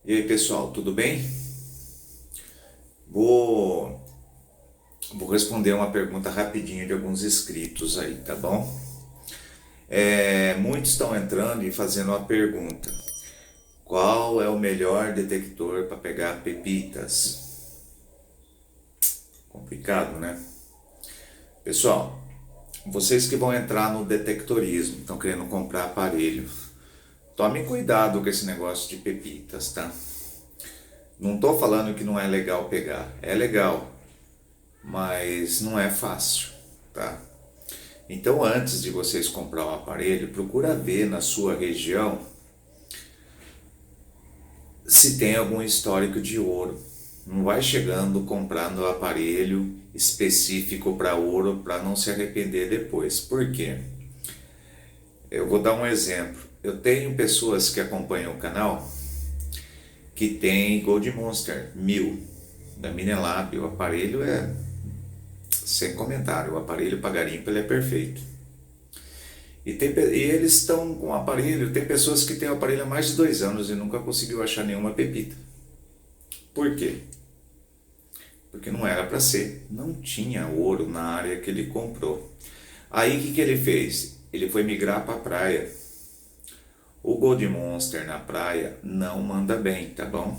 E aí pessoal, tudo bem? Vou, vou responder uma pergunta rapidinho de alguns inscritos aí, tá bom? Muitos estão entrando e fazendo uma pergunta: qual é o melhor detector para pegar pepitas? Complicado, né? Pessoal, vocês que vão entrar no detectorismo, estão querendo comprar aparelho, tomem cuidado com esse negócio de pepitas, tá? Não estou falando que não é legal pegar, é legal, mas não é fácil, tá? Então, antes de vocês comprar o aparelho, procura ver na sua região se tem algum histórico de ouro. Não vai chegando comprando aparelho específico para ouro para não se arrepender depois. Por quê? Eu vou dar um exemplo. Eu tenho pessoas que acompanham o canal que tem Gold Monster 1000 da Minelab. O aparelho é sem comentário. O aparelho para garimpo ele é perfeito. E eles estão com o aparelho. Tem pessoas que têm o aparelho há mais de 2 anos e nunca conseguiu achar nenhuma pepita. Por quê? Porque não era para ser. Não tinha ouro na área que ele comprou. Aí o que ele fez? Ele foi migrar para a praia. O Gold Monster na praia não manda bem, tá bom?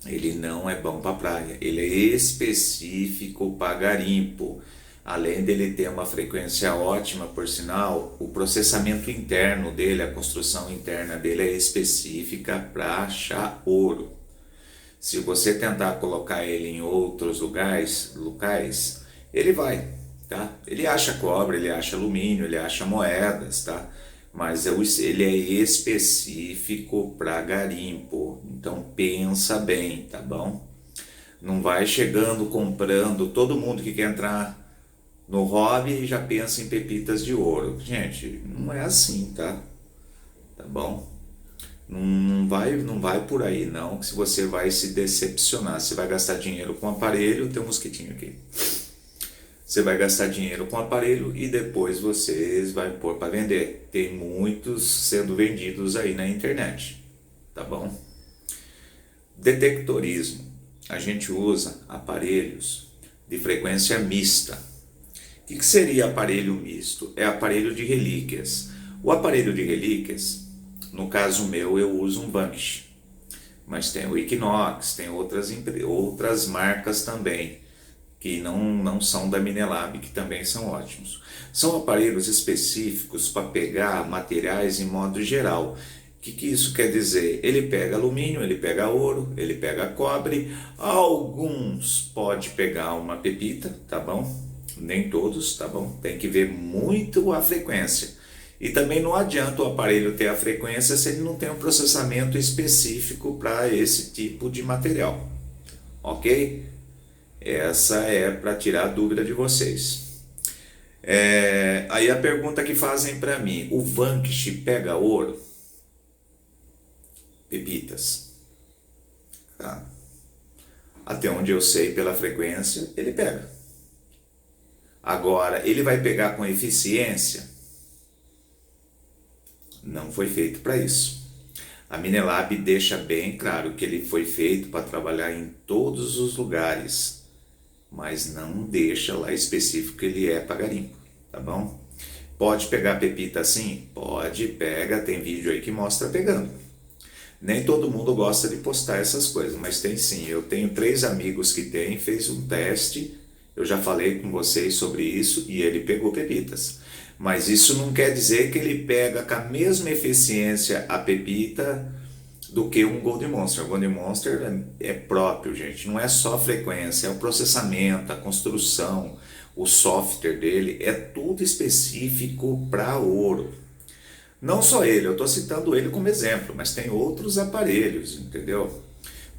Ele não é bom para praia. Ele é específico para garimpo. Além dele ter uma frequência ótima, por sinal, o processamento interno dele, a construção interna dele é específica para achar ouro. Se você tentar colocar ele em outros locais, ele vai, tá? Ele acha cobre, ele acha alumínio, ele acha moedas, tá? Mas ele é específico para garimpo, então pensa bem, tá bom? Não vai chegando comprando, todo mundo que quer entrar no hobby já pensa em pepitas de ouro. Gente, não é assim, tá? Tá bom? Não vai por aí não, que se você vai se decepcionar. Você vai gastar dinheiro com aparelho, tem um mosquitinho aqui. Você vai gastar dinheiro com aparelho e depois vocês vai pôr para vender. Tem muitos sendo vendidos aí na internet, tá bom? Detectorismo. A gente usa aparelhos de frequência mista. O que seria aparelho misto? É aparelho de relíquias. O aparelho de relíquias, no caso meu, eu uso um Vanquish, mas tem o Equinox, tem outras marcas também, que não são da Minelab, que também são ótimos. São aparelhos específicos para pegar materiais em modo geral. O que isso quer dizer? Ele pega alumínio, ele pega ouro, ele pega cobre, alguns pode pegar uma pepita, tá bom? Nem todos, tá bom? Tem que ver muito a frequência. E também não adianta o aparelho ter a frequência se ele não tem um processamento específico para esse tipo de material. Ok? Essa é para tirar a dúvida de vocês. Aí a pergunta que fazem para mim: o Vanquish pega ouro? Pepitas. Tá? Até onde eu sei pela frequência, ele pega. Agora, ele vai pegar com eficiência? Não foi feito para isso. A Minelab deixa bem claro que ele foi feito para trabalhar em todos os lugares, mas não deixa lá específico que ele é para garimpo, tá bom? Pode pegar pepita assim? Pode, pega, tem vídeo aí que mostra pegando. Nem todo mundo gosta de postar essas coisas, mas tem sim. Eu tenho 3 amigos que tem, fez um teste, eu já falei com vocês sobre isso e ele pegou pepitas. Mas isso não quer dizer que ele pega com a mesma eficiência a pepita do que um Gold Monster. O Gold Monster é próprio, gente. Não é só frequência, é o processamento, a construção, o software dele, é tudo específico para ouro. Não só ele, eu estou citando ele como exemplo, mas tem outros aparelhos, entendeu?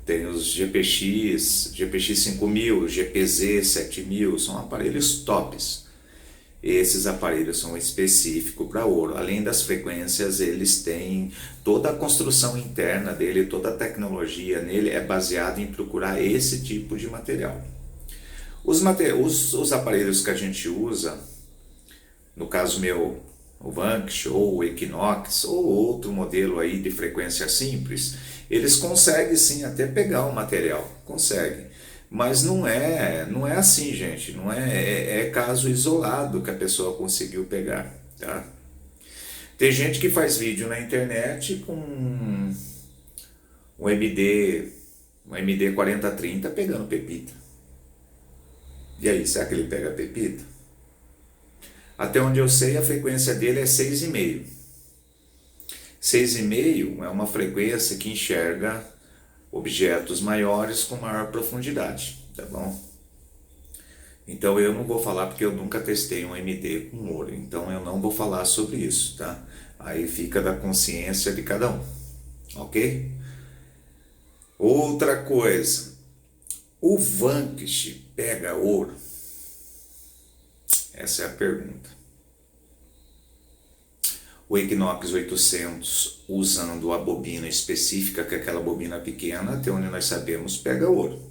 Tem os GPX 5000, GPZ 7000, são aparelhos tops. Esses aparelhos são específicos para ouro. Além das frequências, eles têm toda a construção interna dele, toda a tecnologia nele é baseada em procurar esse tipo de material. Os aparelhos que a gente usa, no caso meu, o Vanquish ou o Equinox ou outro modelo aí de frequência simples, Eles conseguem sim até pegar o material, conseguem. Mas não é assim, gente. Não é caso isolado que a pessoa conseguiu pegar, tá? Tem gente que faz vídeo na internet com um MD, um MD 4030 pegando pepita. E aí, será que ele pega pepita? Até onde eu sei, a frequência dele é 6,5. 6,5 é uma frequência que enxerga objetos maiores com maior profundidade, tá bom? Então eu não vou falar porque eu nunca testei um MD com ouro, então eu não vou falar sobre isso, tá? Aí fica da consciência de cada um, ok? Outra coisa, o Vanquish pega ouro? Essa é a pergunta. O Equinox 800, usando a bobina específica, que é aquela bobina pequena, até onde nós sabemos, pega ouro.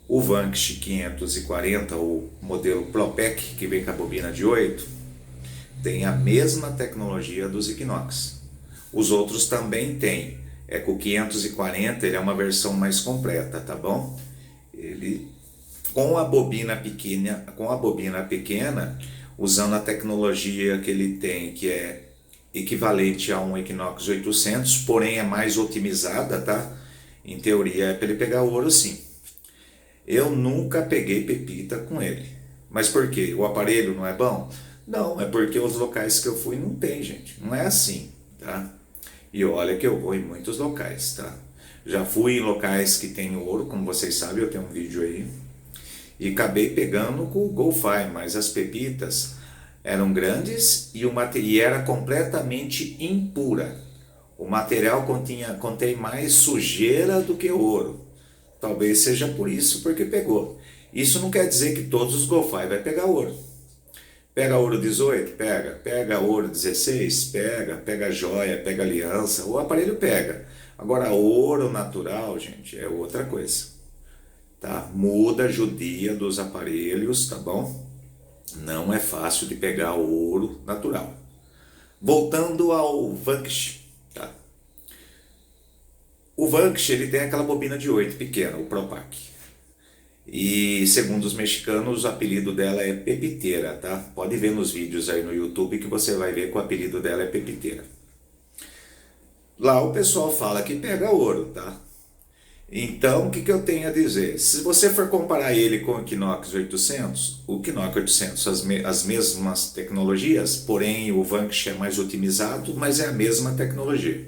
O Vanquish 540, o modelo ProPEC, que vem com a bobina de 8, tem a mesma tecnologia dos Equinox. Os outros também têm. É que o 540 ele é uma versão mais completa, tá bom? Ele com a bobina pequena, usando a tecnologia que ele tem, que é equivalente a um Equinox 800, porém é mais otimizada, tá? Em teoria é para ele pegar ouro sim. Eu nunca peguei pepita com ele. Mas por quê? O aparelho não é bom? Não, é porque os locais que eu fui não tem, gente. Não é assim, tá? E olha que eu vou em muitos locais, tá? Já fui em locais que tem ouro, como vocês sabem, eu tenho um vídeo aí. E acabei pegando com o GoFi, mas as pepitas eram grandes e era completamente impura. O material contém mais sujeira do que ouro. Talvez seja por isso porque pegou. Isso não quer dizer que todos os GoFi vai pegar ouro. Pega ouro 18? Pega. Pega ouro 16? Pega. Pega joia, pega aliança. O aparelho pega. Agora, ouro natural, gente, é outra coisa. Tá? Muda a judia dos aparelhos, tá bom? Não é fácil de pegar ouro natural. Voltando ao Vanquish, tá? O Vanquish, ele tem aquela bobina de 8 pequena, o Propac. E segundo os mexicanos, o apelido dela é pepiteira, tá? Pode ver nos vídeos aí no YouTube que você vai ver que o apelido dela é pepiteira. Lá o pessoal fala que pega ouro, tá? Então, o que eu tenho a dizer? Se você for comparar ele com o Equinox 800, o Equinox 800, as mesmas tecnologias, porém o Vanquish é mais otimizado, mas é a mesma tecnologia.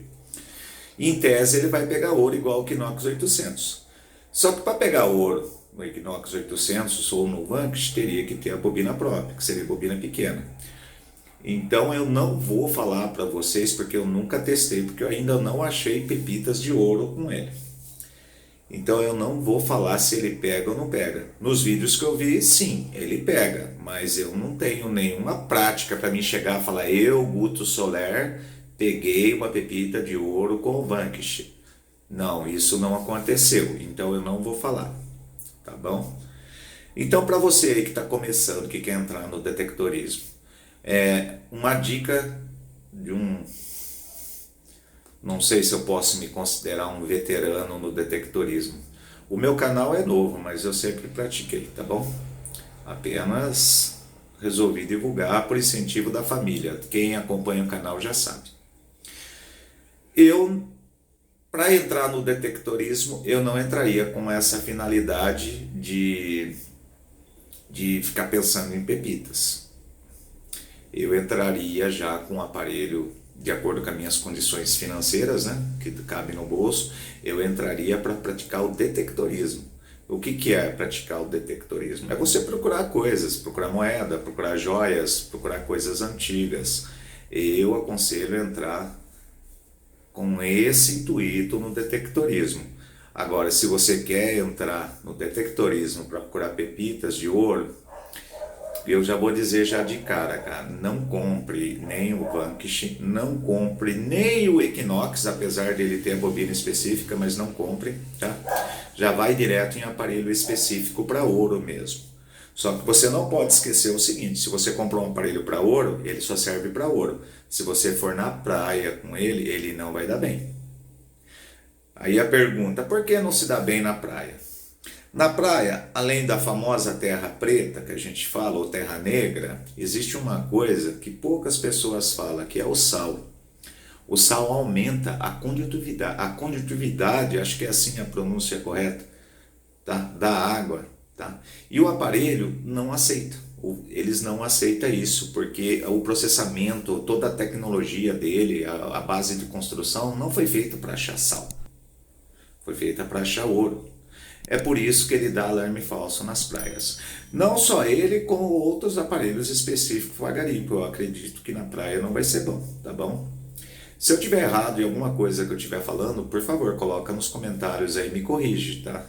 Em tese, ele vai pegar ouro igual ao Equinox 800. Só que para pegar ouro no Equinox 800 ou no Vanquish, teria que ter a bobina própria, que seria a bobina pequena. Então eu não vou falar para vocês, porque eu nunca testei, porque eu ainda não achei pepitas de ouro com ele. Então eu não vou falar se ele pega ou não pega. Nos vídeos que eu vi, sim, ele pega, mas eu não tenho nenhuma prática para mim chegar e falar: eu, Guto Soler, peguei uma pepita de ouro com o Vanquish. Não, isso não aconteceu, então eu não vou falar, tá bom? Então, para você aí que está começando, que quer entrar no detectorismo, uma dica de não sei se eu posso me considerar um veterano no detectorismo. O meu canal é novo, mas eu sempre pratiquei, tá bom? Apenas resolvi divulgar por incentivo da família. Quem acompanha o canal já sabe. Para entrar no detectorismo, eu não entraria com essa finalidade de ficar pensando em pepitas. Eu entraria já com um aparelho de acordo com as minhas condições financeiras, né, que cabe no bolso. Eu entraria para praticar o detectorismo. O que é praticar o detectorismo? É você procurar coisas, procurar moeda, procurar joias, procurar coisas antigas. Eu aconselho entrar com esse intuito no detectorismo. Agora, se você quer entrar no detectorismo para procurar pepitas de ouro, eu já vou dizer já de cara, não compre nem o Vanquish, não compre nem o Equinox, apesar dele ter a bobina específica, mas não compre, tá? Já vai direto em aparelho específico para ouro mesmo. Só que você não pode esquecer o seguinte: se você comprou um aparelho para ouro, ele só serve para ouro. Se você for na praia com ele, ele não vai dar bem, Aí a pergunta, por que não se dá bem na praia? Na praia, além da famosa terra preta que a gente fala, ou terra negra, existe uma coisa que poucas pessoas falam, que é o sal. O sal aumenta a condutividade, acho que é assim a pronúncia correta, tá? Da água, tá? E o aparelho não aceita. Eles não aceitam isso, porque o processamento, toda a tecnologia dele, a base de construção, não foi feita para achar sal. Foi feita para achar ouro. É por isso que ele dá alarme falso nas praias. Não só ele, como outros aparelhos específicos para garimpo. Eu acredito que na praia não vai ser bom, tá bom? Se eu tiver errado em alguma coisa que eu estiver falando, por favor, coloca nos comentários aí, me corrige, tá?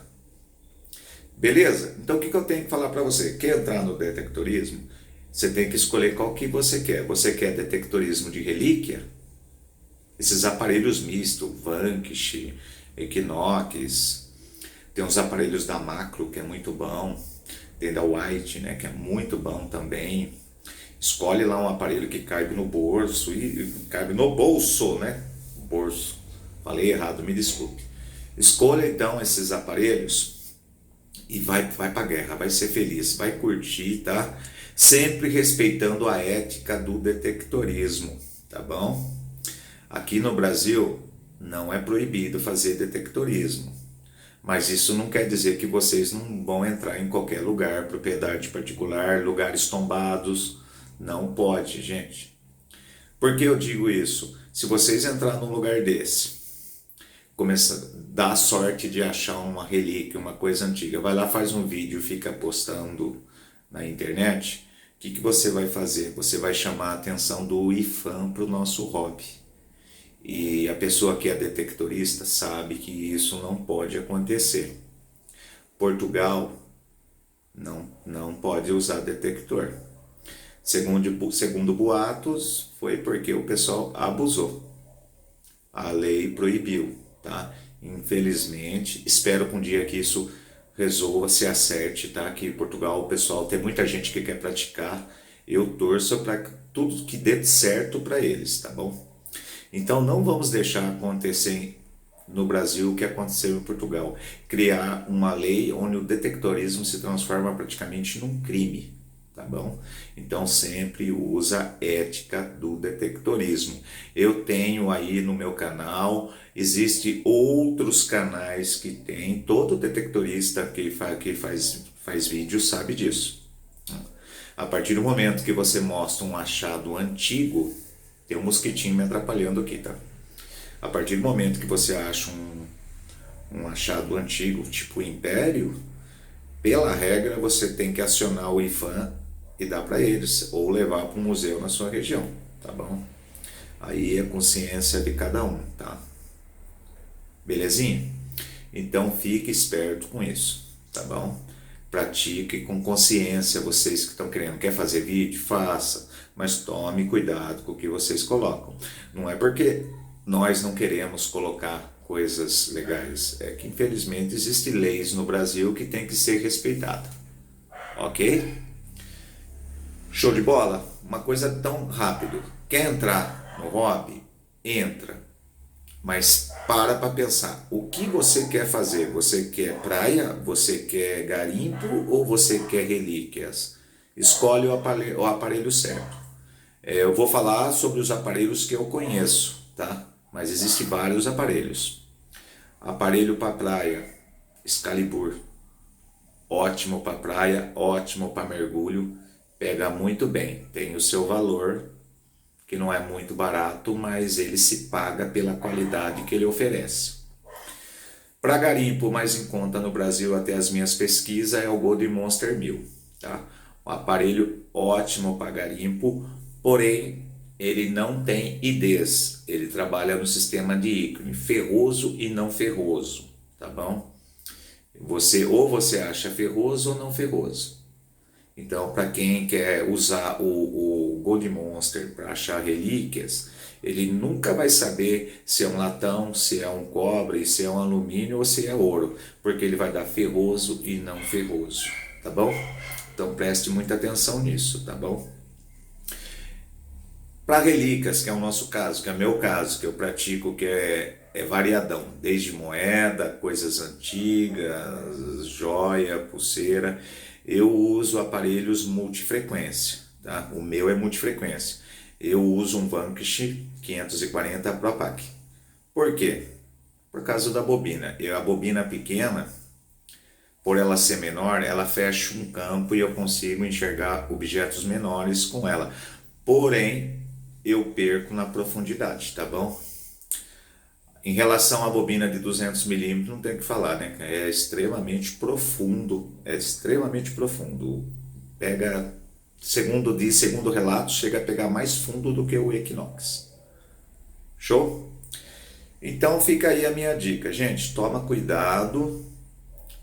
Beleza? Então o que eu tenho que falar para você? Quer entrar no detectorismo? Você tem que escolher qual que você quer. Você quer detectorismo de relíquia? Esses aparelhos mistos, Vanquish, Equinox, tem uns aparelhos da Macro que é muito bom, tem da White, né, que é muito bom também. Escolhe lá um aparelho que caiba no bolso, e caiba no bolso, né? Bolso. Falei errado, me desculpe. Escolha então esses aparelhos e vai para a guerra, vai ser feliz, vai curtir, tá? Sempre respeitando a ética do detectorismo, tá bom? Aqui no Brasil não é proibido fazer detectorismo, mas isso não quer dizer que vocês não vão entrar em qualquer lugar, propriedade particular, lugares tombados. Não pode, gente. Por que eu digo isso? Se vocês entrar num lugar desse, começa dá a sorte de achar uma relíquia, uma coisa antiga, vai lá, faz um vídeo, fica postando na internet, o que você vai fazer? Você vai chamar a atenção do IFAM para o nosso hobby. E a pessoa que é detectorista sabe que isso não pode acontecer. Portugal não pode usar detector. Segundo boatos, foi porque o pessoal abusou. A lei proibiu, tá? Infelizmente, espero que um dia que isso resolva, se acerte, tá? Que em Portugal o pessoal tem muita gente que quer praticar. Eu torço para tudo que dê certo para eles, tá bom? Então não vamos deixar acontecer no Brasil o que aconteceu em Portugal. Criar uma lei onde o detectorismo se transforma praticamente num crime, tá bom? Então sempre usa a ética do detectorismo. Eu tenho aí no meu canal, existe outros canais que tem, todo detectorista que faz vídeo sabe disso. A partir do momento que você mostra um achado antigo, tem um mosquitinho me atrapalhando aqui, tá? A partir do momento que você acha um achado antigo, tipo Império, pela regra você tem que acionar o IFAM e dar para eles, ou levar para um museu na sua região, tá bom? Aí é consciência de cada um, tá? Belezinha? Então fique esperto com isso, tá bom? Pratique com consciência, vocês que estão querendo. Quer fazer vídeo? Faça, mas tome cuidado com o que vocês colocam. Não é porque nós não queremos colocar coisas legais, é que infelizmente existem leis no Brasil que tem que ser respeitada, ok? Show de bola? Uma coisa tão rápido. Quer entrar no hobby? Entra. Mas para pensar, o que você quer fazer? Você quer praia? Você quer garimpo? Ou você quer relíquias? Escolhe o aparelho certo. Eu vou falar sobre os aparelhos que eu conheço, tá? Mas existem vários aparelhos. Aparelho para praia, Excalibur. Ótimo para praia, ótimo para mergulho. Pega muito bem, tem o seu valor, que não é muito barato, mas ele se paga pela qualidade que ele oferece. Para garimpo, mais em conta no Brasil, até as minhas pesquisas, é o Gold Monster 1000. Tá? Um aparelho ótimo para garimpo, porém ele não tem IDs, ele trabalha no sistema de ícone, ferroso e não ferroso, tá bom? Você acha ferroso ou não ferroso. Então, para quem quer usar o Gold Monster para achar relíquias, ele nunca vai saber se é um latão, se é um cobre, se é um alumínio ou se é ouro, porque ele vai dar ferroso e não ferroso, tá bom? Então preste muita atenção nisso, tá bom? Para relíquias, que é o nosso caso, que é o meu caso, que eu pratico, que é é variadão, desde moeda, coisas antigas, joia, pulseira. Eu uso aparelhos multifrequência, tá? O meu é multifrequência. Eu uso um Vanquish 540 ProPac. Por quê? Por causa da bobina. A bobina pequena, por ela ser menor, ela fecha um campo e eu consigo enxergar objetos menores com ela. Porém, eu perco na profundidade, tá bom? Em relação à bobina de 200 milímetros, não tem o que falar, né? É extremamente profundo, Pega, segundo relato, chega a pegar mais fundo do que o Equinox. Show? Então fica aí a minha dica, gente. Toma cuidado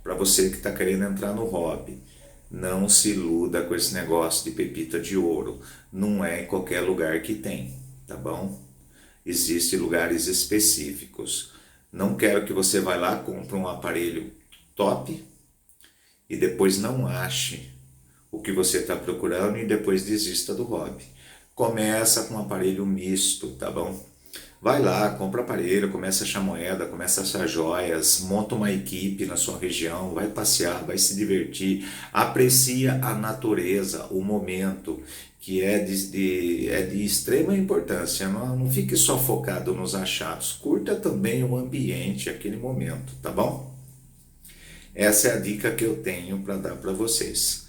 para você que está querendo entrar no hobby. Não se iluda com esse negócio de pepita de ouro. Não é em qualquer lugar que tem, tá bom? Existem lugares específicos. Não quero que você vá lá, compre um aparelho top e depois não ache o que você está procurando e depois desista do hobby. Começa com um aparelho misto, tá bom? Vai lá, compra aparelho, começa a achar moeda, começa a achar joias, monta uma equipe na sua região, vai passear, vai se divertir, aprecia a natureza, o momento, que é de extrema importância. Não fique só focado nos achados, curta também o ambiente, aquele momento, tá bom? Essa é a dica que eu tenho para dar para vocês.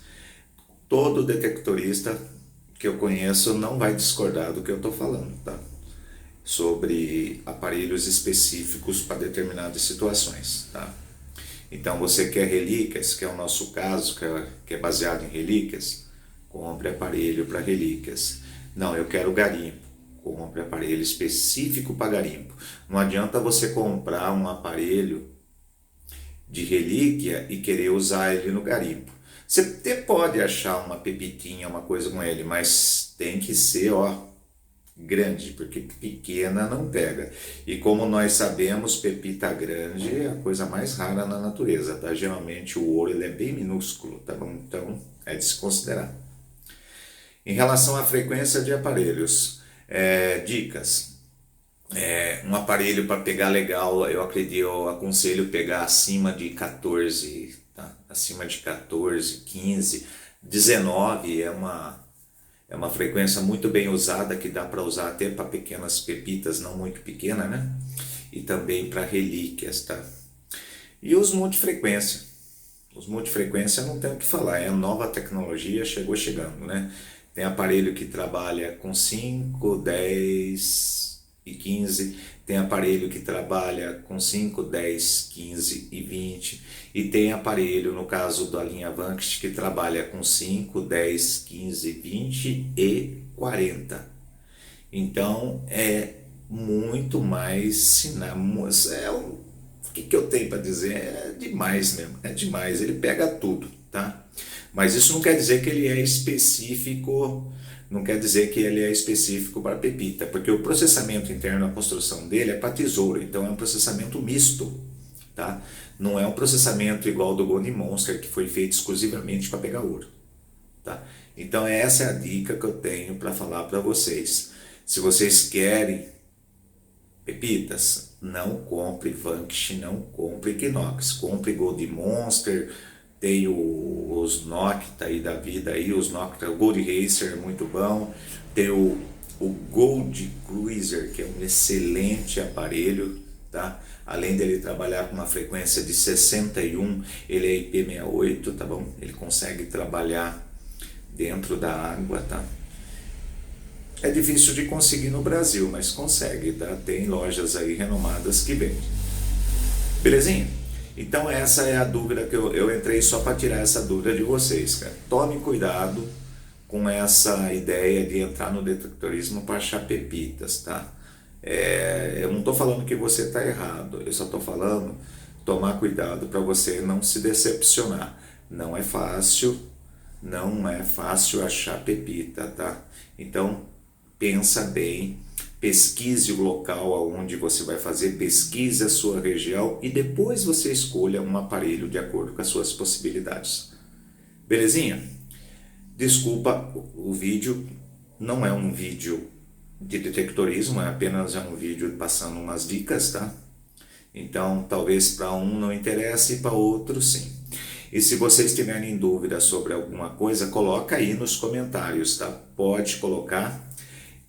Todo detectorista que eu conheço não vai discordar do que eu estou falando, tá? Sobre aparelhos específicos para determinadas situações, tá? Então você quer relíquias, que é o nosso caso, que é baseado em relíquias, compre aparelho para relíquias. Não, eu quero garimpo, compre aparelho específico para garimpo. Não adianta você comprar um aparelho de relíquia e querer usar ele no garimpo. Você até pode achar uma pepitinha, uma coisa com ele, mas tem que ser, grande, porque pequena não pega. E como nós sabemos, pepita grande é a coisa mais rara na natureza, tá? Geralmente o ouro ele é bem minúsculo, tá bom? Então é de se considerar. Em relação à frequência de aparelhos, dicas. Um aparelho para pegar legal, eu aconselho pegar acima de 14, tá? Acima de 14, 15, 19 é uma frequência muito bem usada, que dá para usar até para pequenas pepitas, não muito pequenas, né? E também para relíquias, tá? E os multifrequência. Os multifrequência não tem o que falar, é a nova tecnologia, chegou chegando, né? Tem aparelho que trabalha com 5, 10 e 15, tem aparelho que trabalha com 5, 10, 15 e 20, e tem aparelho, no caso da linha Vanquish, que trabalha com 5, 10, 15, 20 e 40. Então é muito mais o que eu tenho para dizer? É demais mesmo, é demais, ele pega tudo, tá? Mas isso não quer dizer que ele é específico, não quer dizer que ele é específico para pepita, porque o processamento interno, a construção dele é para tesouro, então é um processamento misto, tá? Não é um processamento igual do Gold Monster, que foi feito exclusivamente para pegar ouro, tá? Então essa é a dica que eu tenho para falar para vocês. Se vocês querem pepitas, não compre Vanquish, não compre Equinox, compre Gold Monster, tem os Nocta aí da vida aí, os Nocta, o Gold Racer é muito bom, tem o Gold Cruiser, que é um excelente aparelho, tá? Além dele trabalhar com uma frequência de 61, ele é IP68, tá bom? Ele consegue trabalhar dentro da água, tá? É difícil de conseguir no Brasil, mas consegue, tá? Tem lojas aí renomadas que vendem. Belezinha? Então essa é a dúvida que eu entrei só para tirar essa dúvida de vocês, cara. Tome cuidado com essa ideia de entrar no detectorismo para achar pepitas, tá? Eu não estou falando que você está errado, eu só estou falando tomar cuidado para você não se decepcionar. Não é fácil achar pepita, tá? Então pensa bem, pesquise o local onde você vai fazer, pesquise a sua região e depois você escolha um aparelho de acordo com as suas possibilidades. Belezinha? Desculpa, o vídeo não é um vídeo de detectorismo, é apenas um vídeo passando umas dicas, tá? Então, talvez para um não interesse e para outro sim. E se vocês tiverem dúvida sobre alguma coisa, coloca aí nos comentários, tá? Pode colocar,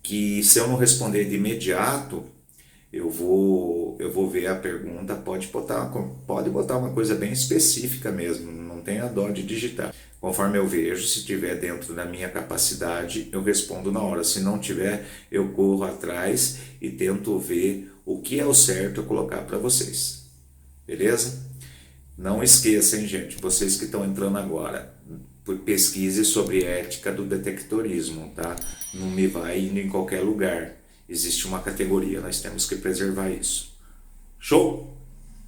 que se eu não responder de imediato, eu vou ver a pergunta, pode botar uma coisa bem específica mesmo, não tenha dó de digitar. Conforme eu vejo, se tiver dentro da minha capacidade, eu respondo na hora. Se não tiver, eu corro atrás e tento ver o que é o certo eu colocar para vocês. Beleza? Não esqueçam, gente, vocês que estão entrando agora, pesquise sobre ética do detectorismo, tá? Não me vai indo em qualquer lugar. Existe uma categoria, nós temos que preservar isso. Show?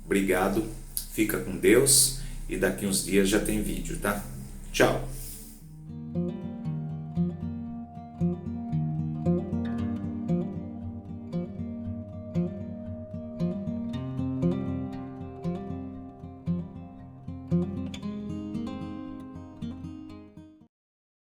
Obrigado, fica com Deus e daqui uns dias já tem vídeo, tá? Tchau!